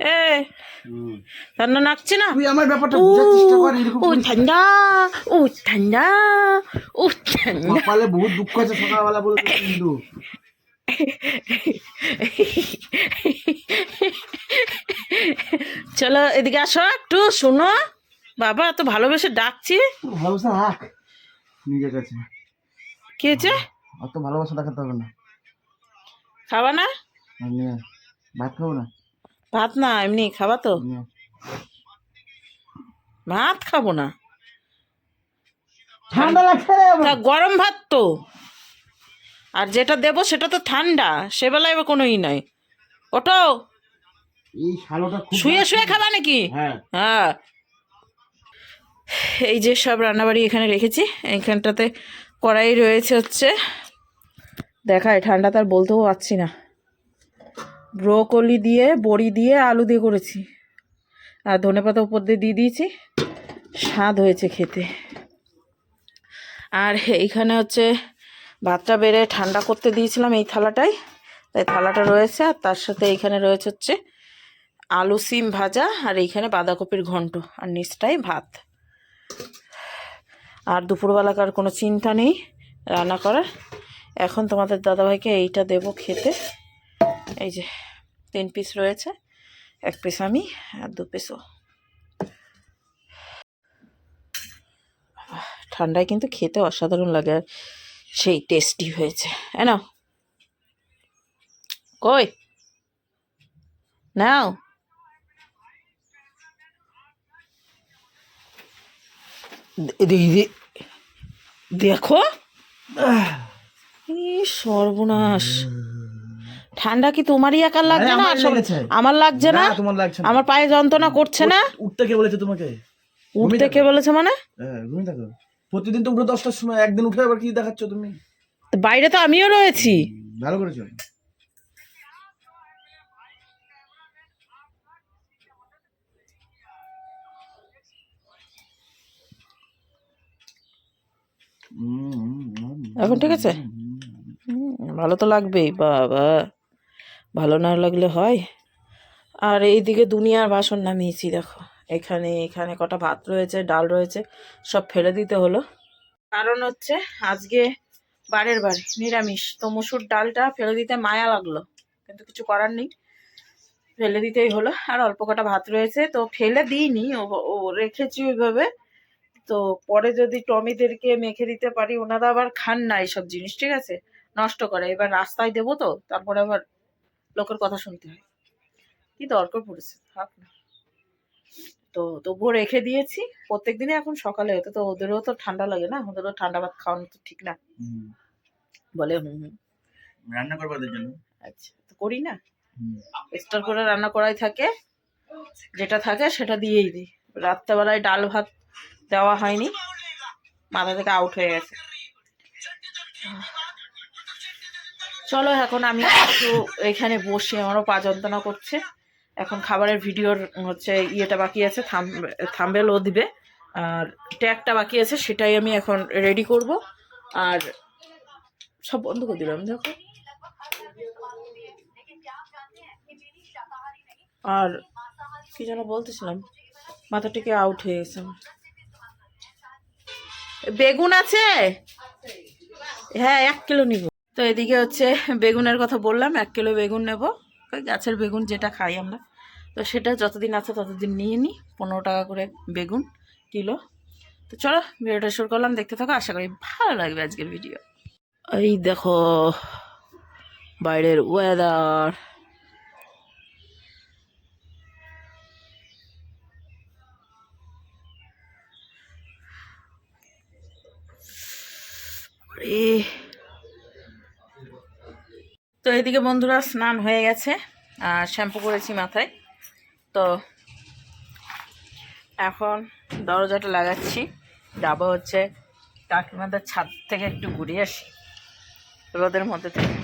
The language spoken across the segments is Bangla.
এ ঠান্ডা লাগছে না? তুই আমার ব্যাপারটা বোঝার চেষ্টা কর। এরকম ও ঠান্ডা, ও ঠান্ডা, ও ঠান্ডা। কপালে বহুত দুঃখ আছে সকালবেলা বলে কিন্তু। চলো এদিকে আসো, একটু শোনো। বাবা এত ভালোবেসে ডাকছি। ভালোবাসা রাখ নিজের কাছে। কি হয়েছে? অত ভালোবাসা দেখাতে হবে না। খাবা না? নিয়ে আয়। ভাত খাবো না? ভাত না, এমনি খাবা তো? নিয়ে আয়। ভাত খাবো না, ঠান্ডা লাগছে রে আমার। তা গরম ভাত তো। আর যেটা দেবো সেটা তো ঠান্ডা, সে বেলায় এবার কোনোই নাই। ওটো, এই শালোটা খুব শুয়ে শুয়ে খাবা নাকি? হ্যাঁ। হ্যাঁ, এই যে সব রান্নাবাড়ি এখানে রেখেছি। এইখানটাতে কড়াই রয়েছে হচ্ছে, দেখায় ঠান্ডা তার বলতেও পারছি না। ব্রোকলি দিয়ে, বড়ি দিয়ে, আলু দিয়ে করেছি। আর ধনেপাতা উপর দিয়ে দিয়ে দিয়েছি, স্বাদ হয়েছে খেতে। আর এইখানে হচ্ছে ভাতটা বেড়ে ঠান্ডা করতে দিয়েছিলাম এই থালাটায়, তাই থালাটা রয়েছে। আর তার সাথে এইখানে রয়েছে হচ্ছে আলু সিম ভাজা, আর এইখানে বাঁধাকপির ঘন্ট, আর নিচটাই ভাত। আর দুপুরবেলাকার কোনো চিন্তা নেই রান্না করার। এখন তোমাদের দাদাভাইকে এইটা দেব খেতে। এই যে 3 পিস রয়েছে, 1 পিস আমি আর 2 পিসও। ঠান্ডায় কিন্তু খেতে অসাধারণ লাগে, আর সেই টেস্টি হয়েছে। নাও, কই নাও। দেখো, সর্বনাশ। ঠান্ডা কি তোমারই একার লাগছে না? আমার লাগছে না? তোমার লাগছে না? আমার পায়ে যন্ত্রণা করছে না? উঠতে কে বলেছে তোমাকে? উঠতে কে বলেছে মানে? ঘুমিয়ে থাকো। প্রতিদিন তো উঠো 10টার সময়, একদিন উঠে আবার কি দেখাচ্ছ তুমি? বাইরে তো আমিও রয়েছি। ভালো করেছো। এখন ঠিক আছে? ভালো তো লাগবেই বাবা, ভালো না লাগলে হয়। আর এইদিকে দুনিয়ার বাসন নামিয়েছি দেখো। এখানে এখানে কটা ভাত রয়েছে, ডাল রয়েছে, সব ফেলে দিতে হলো। কারণ হচ্ছে আজকে বারের বারে নিরামিষ, তো মসুর ডালটা ফেলে দিতে মায়া লাগলো, কিন্তু কিছু করার নেই, ফেলে দিতেই হলো। আর অল্প কটা ভাত রয়েছে, তো ফেলে দিইনি, ও রেখেছি ওইভাবে। তো পরে যদি টমিদেরকে মেখে দিতে পারি, ওনারা আবার খান না এইসব জিনিস, ঠিক আছে, নষ্ট করে। এবার রাস্তায় দেবো তো, তারপরে আবার লোকের কথা শুনতে হয়। কি দরকার পড়েছে, থাক না। তো তবুও রেখে দিয়েছি। প্রত্যেকদিনই এখন সকালে হতো, তো ওদেরও তো ঠান্ডা লাগে না, ওদেরও ঠান্ডা ভাত খাওয়ানো তো ঠিক না। বলে হুম রান্না করবো ওদের জন্য। আচ্ছা, তো করি না, এক্সট্রা করে রান্না করাই থাকে, যেটা থাকে সেটা দিয়েই দিই। রাত্রেবেলায় ডাল ভাত দেওয়া হয়নি, মাথা থেকে আউট হয়ে গেছে। চলো এখন আমি একটু এখানে বসে, আমারও পা যন্ত্রণা করছে। এখন খাবারের ভিডিওর হচ্ছে ইয়েটা বাকি আছে, থাম্বনেলও দিবে, আর ট্যাগটা বাকি আছে, সেটাই আমি এখন রেডি করব। আর সব বন্ধ করে দিলাম দেখো। আর কি যেন বলতেছিলাম, মাথা থেকে আউট হয়ে গেছে আমার। বেগুন আছে? হ্যাঁ 1 কিলো নিব। তো এদিকে হচ্ছে বেগুনের কথা বললাম, 1 কিলো বেগুন নেব, ওই গাছের বেগুন যেটা খাই আমরা। তো সেটা যতদিন আছে ততদিন নিয়ে নিই, 15 টাকা করে বেগুন কিলো। তো চলো ভিডিওটা শুরু করলাম, দেখতে থাকো, আশা করি ভালো লাগবে আজকের ভিডিও। এই দেখো বাইরের ওয়েদার। তো এদিকে বন্ধুরা স্নান হয়ে গেছে, আর শ্যাম্পু করেছি মাথায়। তো এখন দরজাটা লাগাচ্ছি, যাবো হচ্ছে কাকিমাদের ছাদ থেকে একটু ঘুরে আসি রোদের মধ্যে থেকে।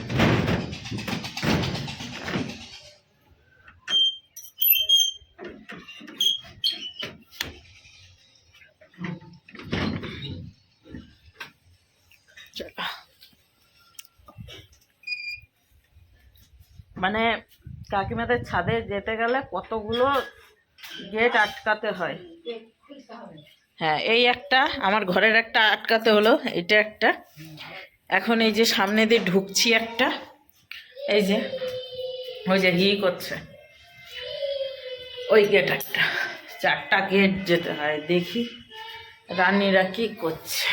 মানে কাকিমাদের ছাদে যেতে গেলে কতগুলো গেট আটকাতে হয়। হ্যাঁ, এই একটা আমার ঘরের একটা আটকাতে হলো, এটা একটা। এখন এই যে সামনে দিয়ে ঢুকছি একটা, এই যে ওই যে করছে ওই গেট একটা, 4টা গেট যেতে হয়। দেখি রানীরা কি করছে।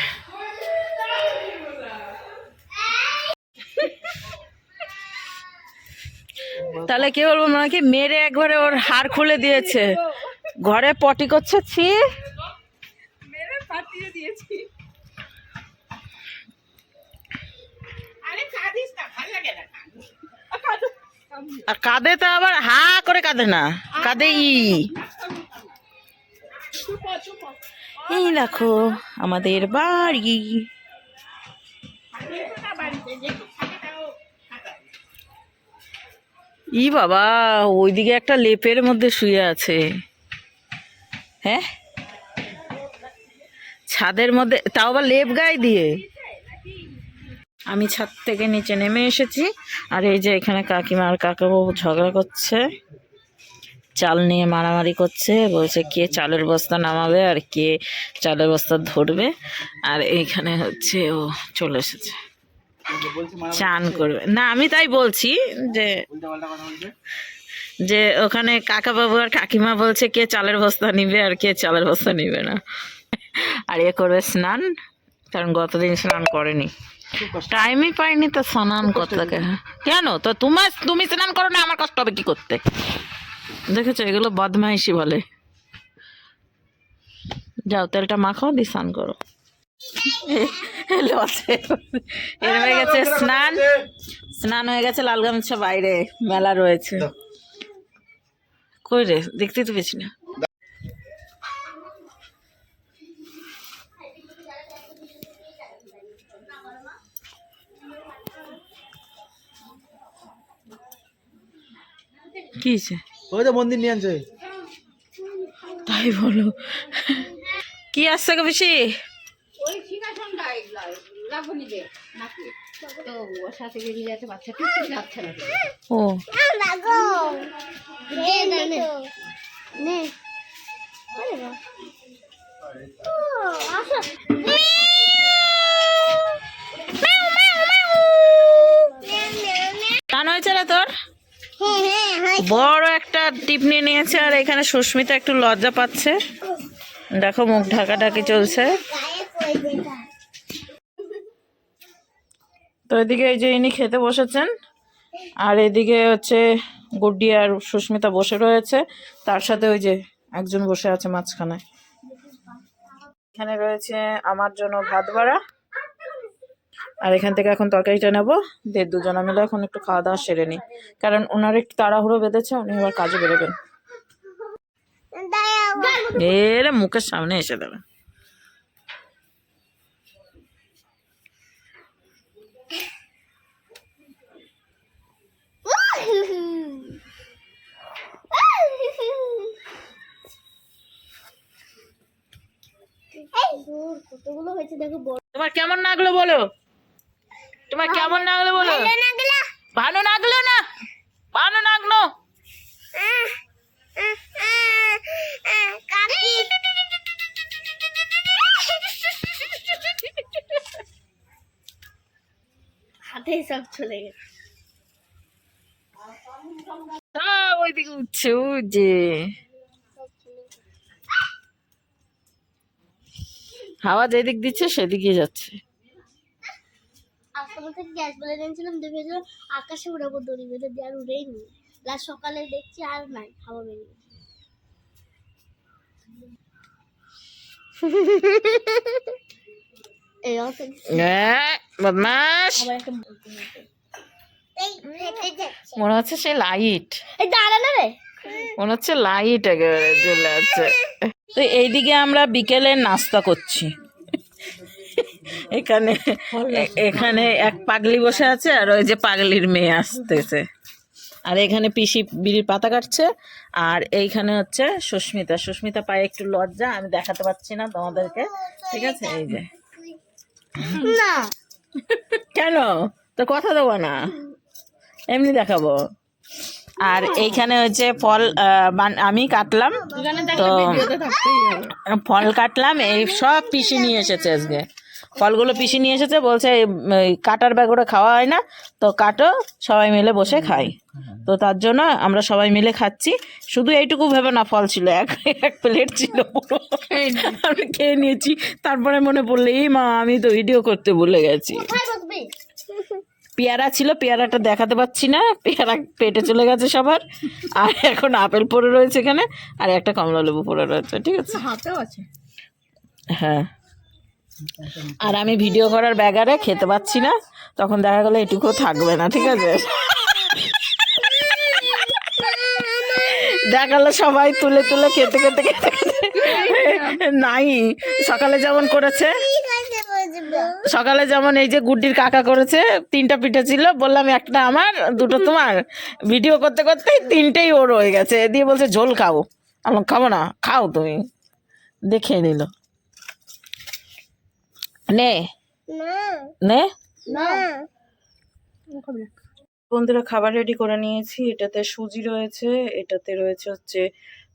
তাহলে কি বলবো, মনে হয় কি মেরে একবারে ওর হাড় খুলে দিয়েছে। ঘরে পটি করছে, ছি। আর কাঁদে তো আবার হা করে কাঁদে না, কাঁদে এই দেখো আমাদের বাড়ি। বাবা, ওইদিকে একটা লেপের মধ্যে শুয়ে আছে। হ্যাঁ, ছাদের মধ্যে, তাও আবার লেপ গায়ে দিয়ে। আমি ছাদ থেকে নিচে নেমে এসেছি, আর এই যে এখানে কাকিমা আর কাকাবাবু ঝগড়া করছে, চাল নিয়ে মারামারি করছে। বলছে কে চালের বস্তা নামাবে আর কে চালের বস্তা ধরবে। আর এইখানে হচ্ছে ও চলে এসেছে চান করবে না। আমি তাই বলছি যে যে ওখানে কাকাবাবু আর কাকিমা বলছে কে চালের বস্তা নিবে আর কে চালের বস্তা নিবে না। আর এ করবে স্নান, কারণ গতদিন স্নান করেনি, টাইমই পাইনি তো স্নান করতে। কেন তো তুমি স্নান করো না, আমার কষ্ট হবে কি করতে? দেখেছো, এগুলো বদমাইশি বলে। যাও তেলটা মাখাও, দিয়ে স্নান করো। এর হয়ে গেছে স্নান, স্নান হয়ে গেছে। লাল গামছা বাইরে মেলা রয়েছে। কই রে, দেখতে তো পেয়েছি না। কি হয়েছে? ওই তো মন্দির নিয়ে আনছে। তাই বলো। কি আসছে গো বেশি? ওই সিংহাসনটা লাবণীতে নাকি তো ওর সাথে বেরিয়ে যাচ্ছে, বাচ্চা ঠিক যাচ্ছে না। ও টান হয়েছে না তোর? বড় একটা টিপ নিয়ে নিয়েছে। আর এখানে সুস্মিতা একটু লজ্জা পাচ্ছে, দেখো মুখ ঢাকাঢাকি চলছে। তো এদিকে এই যে ইনি খেতে বসেছেন, আর এদিকে হচ্ছে গুড্ডি আর সুস্মিতা বসে রয়েছে, তার সাথে ওই যে একজন বসে আছে মাঝখানে। এখানে রয়েছে আমার জন্য ভাত বাড়া, আর এখান থেকে এখন তরকারিটা নেবো, দিয়ে দুজনে মিলে এখন একটু খাওয়া দাওয়া সেরে নিই, কারণ ওনার একটু তাড়াহুড়ো বেঁধেছে, উনি এবার কাজে বেরোবেন। এর মুখের সামনে এসে দেবে। কতগুলো হয়েছে দেখো। তোমার কেমন লাগলো বলো, তোমার কেমন লাগলো বলো। ভালো লাগলো না? ভালো লাগলো। হাতে সব চলে গেছে। ওইদিকে উঠছে, ওই যে হাওয়া যেদিক দিচ্ছে সেদিকে যাচ্ছে। আজকে থেকে গ্যাস বলে নিয়েছিলাম, দেখেছিলাম আকাশে উড়াবো দড়ি বেঁধে দিয়ে, আর উড়েই নি। লাস্ট সকালে দেখছি আর নাই, হাওয়া বেরিয়ে বদমাস, মনে হচ্ছে সে লাইট, দাঁড়া না রে, মনে হচ্ছে লাইট একেবারে জ্বলে আছে। তো এইদিকে আমরা বিকেলে নাস্তা করছি। এখানে এখানে এক পাগলি বসে আছে, আর ওই যে পাগলির মেয়ে আসতেছে, আর এখানে পিসি বিড়ির পাতা কাটছে, আর এইখানে হচ্ছে সুস্মিতা। সুস্মিতা পায়ে একটু লজ্জা, আমি দেখাতে পারছি না তোমাদেরকে, ঠিক আছে? এই যে না কেন তো কথা দেবো না, এমনি দেখাবো। আর এইখানে হচ্ছে ফল আমি কাটলাম, তো ফল কাটলাম, এই সব পিসি নিয়ে এসেছে আজকে, ফলগুলো পিসি নিয়ে এসেছে, বলছে এই কাটার ব্যাগ ওটা খাওয়া হয় না, তো কাটো, সবাই মিলে বসে খাই। তো তার জন্য আমরা সবাই মিলে খাচ্ছি। শুধু এইটুকু ভেবে না, ফল ছিল এক এক প্লেট ছিল পুরো, আমি খেয়ে নিয়েছি। তারপরে মনে পড়লো, এই মা আমি তো ভিডিও করতে ভুলে গেছি। পেয়ারা ছিল, পেয়ারাটা দেখাতে পাচ্ছি না, পেয়ারা পেটে চলে গেছে সবার। আর এখন আপেল পড়ে রয়েছে এখানে, আর একটা কমলা লেবু পড়ে রয়েছে, ঠিক আছে। হাতেও আছে। হ্যাঁ, আর আমি ভিডিও করার ব্যাগারে খেতে পাচ্ছি না, তখন দেখা গেলো এটুকু থাকবে না, ঠিক আছে। দেখালো সবাই তুলে তুলে খেতে খেতে খেতে খেতে নাই। সকালে যেমন করেছে, সকালে যেমন এই যে গুড্ডির কাকা করেছে, 3টা পিঠে ছিল, বললাম একটা আমার 2টো তোমার, ভিডিও করতে করতে 3টেই ওর হয়ে গেছে। দিয়ে বলছে ঝোল খাও, আমি খাবো না, খাও তুমি, দেখে নিল। নে নে বন্ধুরা, খাবার রেডি করে নিয়েছি। এটাতে সুজি রয়েছে, এটাতে রয়েছে হচ্ছে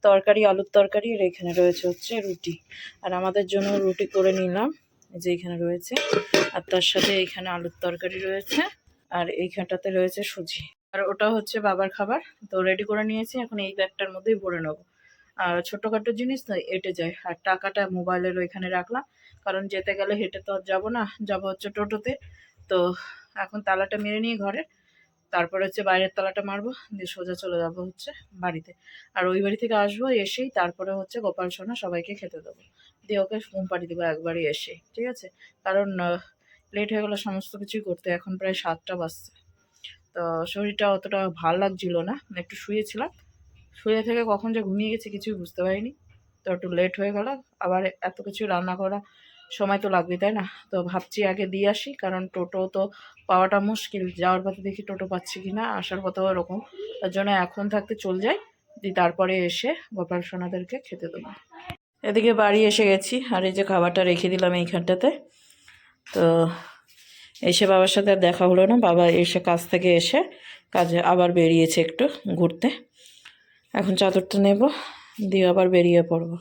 তরকারি, আলুর তরকারি, আর এখানে রয়েছে হচ্ছে রুটি। আর আমাদের জন্য রুটি করে নিলাম, এই যে এখানে রয়েছে, আর তার সাথে এখানে আলুর তরকারি রয়েছে, আর এইখানটাতে রয়েছে সুজি। আর ওটা হচ্ছে বাবার খাবার, তো রেডি করে নিয়েছি। এখন এই ব্যাগটার মধ্যেই ভরে নেবো। আর ছোটোখাটো জিনিস তো এঁটে যায়। আর টাকাটা মোবাইলের ওইখানে রাখলাম, কারণ যেতে গেলে হেঁটে তো আর যাবো না, যাবো হচ্ছে টোটোতে। তো এখন তালাটা মেরে নিয়ে ঘরে, তারপরে হচ্ছে বাইরের তালাটা মারবো, দিয়ে সোজা চলে যাবো হচ্ছে বাড়িতে। আর ওই বাড়ি থেকে আসবো, এসেই তারপরে হচ্ছে গোপাল সোনা সবাইকে খেতে দেবো, দিয়ে ওকে ঘুম পাড়িয়ে দেবো একবারই এসে, ঠিক আছে। কারণ লেট হয়ে গেলো সমস্ত কিছুই করতে, এখন প্রায় 7টা বাজছে। তো শরীরটা অতটা ভাল লাগছিল না, একটু শুয়েছিলাম, শুয়ে থেকে কখন যে ঘুমিয়ে গেছি কিছুই বুঝতে পারিনি। তো একটু লেট হয়ে গেল, আবার এত কিছু রান্না করা, সময় তো লাগবে, তাই না। তো ভাবছি আগে দিয়ে আসি, কারণ টোটো তো পাওয়াটা মুশকিল, যাওয়ার পথে দেখি টোটো পাচ্ছি কি না, আসার পথেও এরকম। তার জন্য এখন থাকতে চলে যাই, দিয়ে তারপরে এসে গোপাল সোনাদেরকে খেতে দেবো। এদিকে বাড়ি এসে গেছি, আর এই যে খাবারটা রেখে দিলাম এইখানটাতে। তো এসে বাবার সাথে আর দেখা হলো না, বাবা এসে কাজ থেকে এসে কাজে আবার বেরিয়েছে একটু ঘুরতে। এখন চাদরটা নেব, দিয়ে আবার বেরিয়ে পড়বো।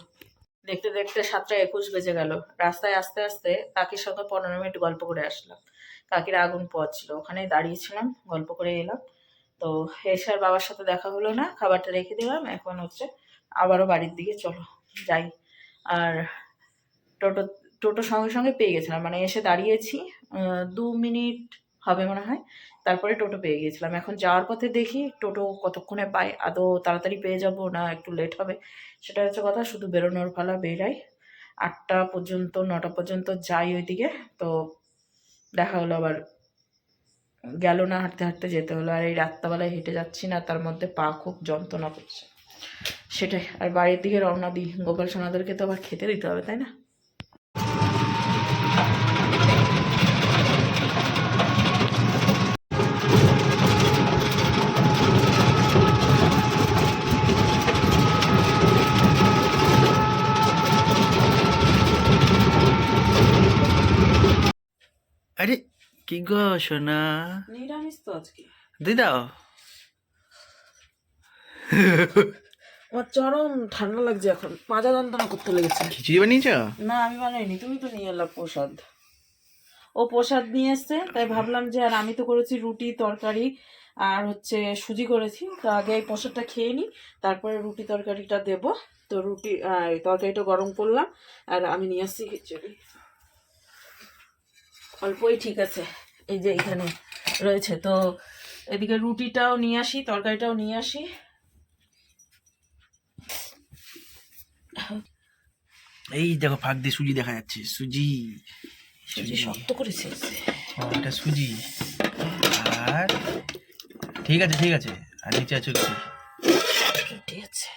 দেখতে দেখতে 7টা 21 বেজে গেল। রাস্তায় আস্তে আস্তে কাকির সাথে 15 মিনিট গল্প করে আসলাম। কাকির আগুন পোয়াচ্ছিল, ওখানে দাঁড়িয়েছিলাম, গল্প করে এলাম। তো এসে আর বাবার সাথে দেখা হলো না, খাবারটা রেখে দিলাম। এখন হচ্ছে আবারও বাড়ির দিকে চলো যাই। আর টোটো টোটো সঙ্গে সঙ্গে পেয়ে গেছিলাম, মানে এসে দাঁড়িয়েছি 2 মিনিট হবে মনে হয়, তারপরে টোটো পেয়ে গিয়েছিলাম। এখন যাওয়ার পথে দেখি টোটো কতক্ষণে পাই, আদৌ তাড়াতাড়ি পেয়ে যাব না একটু লেট হবে, সেটা হচ্ছে কথা। শুধু বেরোনোর পালা, বেরাই 8টা পর্যন্ত 9টা পর্যন্ত যাই ওইদিকে। তো দেখা হলো আবার গেল না, হাঁটতে হাঁটতে যেতে হলো। আর এই রাত্রাবেলায় হেঁটে যাচ্ছি না, তার মধ্যে পা খুব যন্ত্রণা করছে, সেটাই। আর বাড়ির দিকে রওনা দিই, গোপাল সোনাদেরকে তো আবার খেতে দিতে হবে, তাই না। আরে কি গো সোনা, নিরামিষ তো আজকে। দিয়ে দাও। আমার চরম ঠান্ডা লাগছে, এখন মাজা যন্ত্রণা করতে লেগেছে। খিচুড়ি বানিয়েছ? না আমি বানাইনি, তুমি তো নিয়ে এলা প্রসাদ। ও প্রসাদ নিয়ে এসছে, তাই ভাবলাম যে, আর আমি তো করেছি রুটি তরকারি আর হচ্ছে সুজি করেছি, তো আগে এই প্রসাদটা খেয়ে নিই, তারপরে রুটি তরকারিটা দেব। তো রুটি তরকারিটা গরম করলাম, আর আমি নিয়ে আসছি খিচুড়ি, অল্পই ঠিক আছে, এই যে এখানে রয়েছে। তো এদিকে রুটিটাও নিয়ে আসি, তরকারিটাও নিয়ে আসি। এই দেখো ফাঁক দিয়ে সুজি দেখা যাচ্ছে, সুজি সুজি শক্ত করেছে। এটা সুজি। আর ঠিক আছে ঠিক আছে, আর নিচে আছে কি? ঠিক আছে,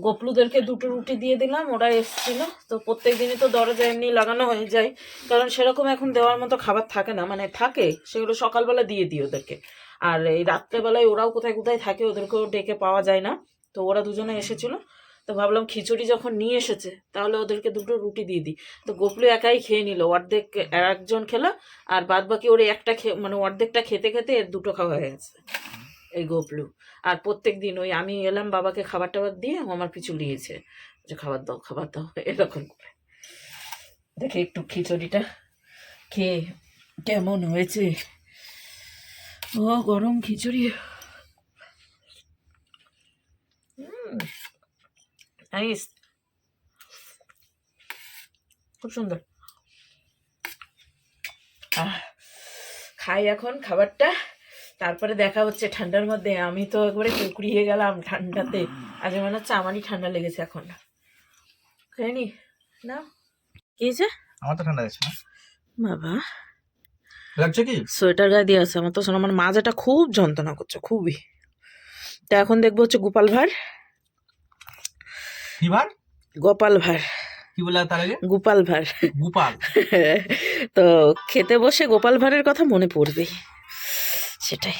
গোপলুদেরকে 2টো রুটি দিয়ে দিলাম, ওরা এসেছিল। তো প্রত্যেক দিনই তো দরজা এমনি লাগানো হয়ে যায়, কারণ সেরকম এখন দেওয়ার মতো খাবার থাকে না, মানে থাকে সেগুলো সকালবেলা দিয়ে দিই ওদেরকে। আর এই রাত্রেবেলায় ওরাও কোথায় কোথায় থাকে, ওদেরকেও ডেকে পাওয়া যায় না। তো ওরা দুজনে এসেছিল, তো ভাবলাম খিচুড়ি যখন নিয়ে এসেছে তাহলে ওদেরকে 2টো রুটি দিয়ে দিই। তো গোপলু একাই খেয়ে নিল, অর্ধেক একজন খেলো, আর বাদ বাকি ওর একটা মানে অর্ধেকটা খেতে খেতে এর 2টো খাওয়া হয়ে গেছে। এই গোপলু। আর প্রত্যেক দিন ওই আমি এলাম বাবাকে খাবার টাবার দিয়ে ও আমার পিছু নিয়েছে যে খাবার দাও এরকম করে। দেখে একটু খিচুড়িটা খেয়ে কেমন হয়েছে। ও গরম খিচুড়ি, নাইস, খুব সুন্দর। খাই এখন খাবারটা, তারপরে দেখা হচ্ছে ঠান্ডার মধ্যে। আমি তো একবারে কুকড়িয়ে গেলাম ঠান্ডাতে, আজ মনে হচ্ছে আমারই ঠান্ডা লেগেছে এখন। খাইনি না কি হয়েছে? আমার তো ঠান্ডা গেছে না, বাবা লাগছে কি? সোয়েটার গায়ে দিয়ে আছে আমার, তো শোনো আমার মাজাটা খুব যন্ত্রণা করছে খুবই। তো এখন দেখবো হচ্ছে গোপাল ভাঁড়, কি ভার? গোপাল ভাঁড়, কি বলে তার আগে? গোপাল ভাঁড়। গোপাল। তো খেতে বসে গোপাল ভাঁড়ের কথা মনে পড়বে, সেটাই।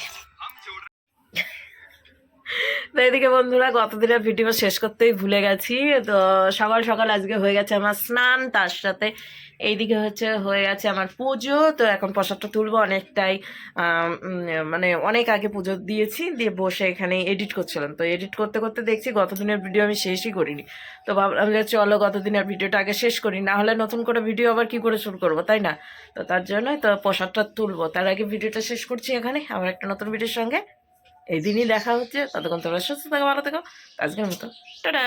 তো এদিকে বন্ধুরা গতদিনের ভিডিও শেষ করতেই ভুলে গেছি। তো সকাল সকাল আজকে হয়ে গেছে আমার স্নান, তার সাথে এইদিকে হয়ে গেছে আমার পুজো। তো এখন প্রসাদটা তুলবো, অনেকটাই মানে অনেক আগে পুজো দিয়েছি, দিয়ে বসে এখানে এডিট করছিলাম। তো এডিট করতে করতে দেখছি গতদিনের ভিডিও আমি শেষই করিনি। তো ভাবলাম যে চলো গতদিনের ভিডিওটা আগে শেষ করি, না হলে নতুন করে ভিডিও আবার কি করে শুরু করবো, তাই না? তো তার জন্যই তো প্রসাদটা তুলবো, তার আগে ভিডিওটা শেষ করছি এখানে। আবার একটা নতুন ভিডিওর সঙ্গে এই দিনই দেখা হচ্ছে, ততক্ষণ তোমরা সুস্থ থাকো, ভালো থেকো। আজকের মতো টাটা।